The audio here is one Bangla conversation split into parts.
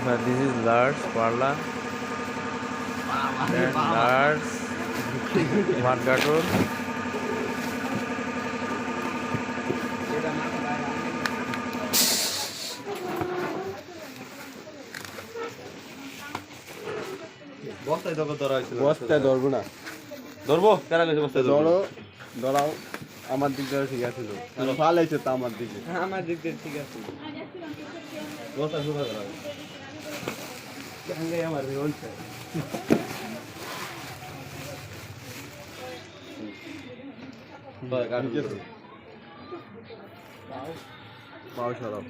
This is large parla and large one carton. বস্তায় ধরো ধরা হয়েছিল বস্তায় ধরবো না, ধরবো কারা কইছে বস্তায় ধরো ধরো ধরাও। আমার দিক দিয়ে ঠিক আছে, ভালো হয়েছে তো আমার দিকে। আমার দিক দিয়ে ঠিক আছে। বস্তা সুখা করা আমার বলছে ঠিক আছে পাও সরাও।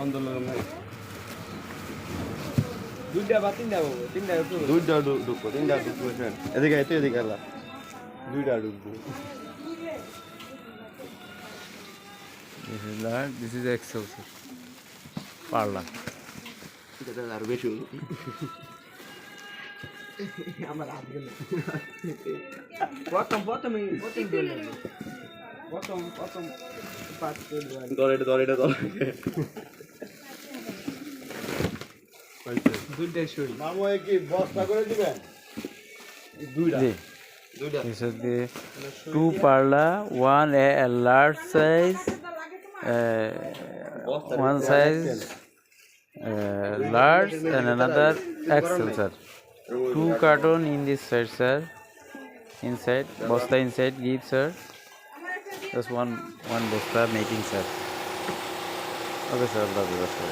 আন্দোলন নাই দুইটা বা তিনটা বাবু, তিনটা দুইটা ঢুকবো, তিনটা ঢুকবো। এদিকে এতে এদিকে এলা, দুইটা ঢুকবো। This is large. This is XL, sir. Parla. আর বেশি আমার হাত গেল। প্রথম দিন প্রথম পাঁচ ধর এটা ধর এটা ধর দুইটাই শুরু। মামু কি বস্তা করে দিবেন? দুইটা Ji. দুইটা This is the two parla, one a large size, one size large and another XL, sir. Two carton in this side, sir. Inside, bosta inside, give, sir. Just one bosta making, sir. Okay, sir. Love you, sir.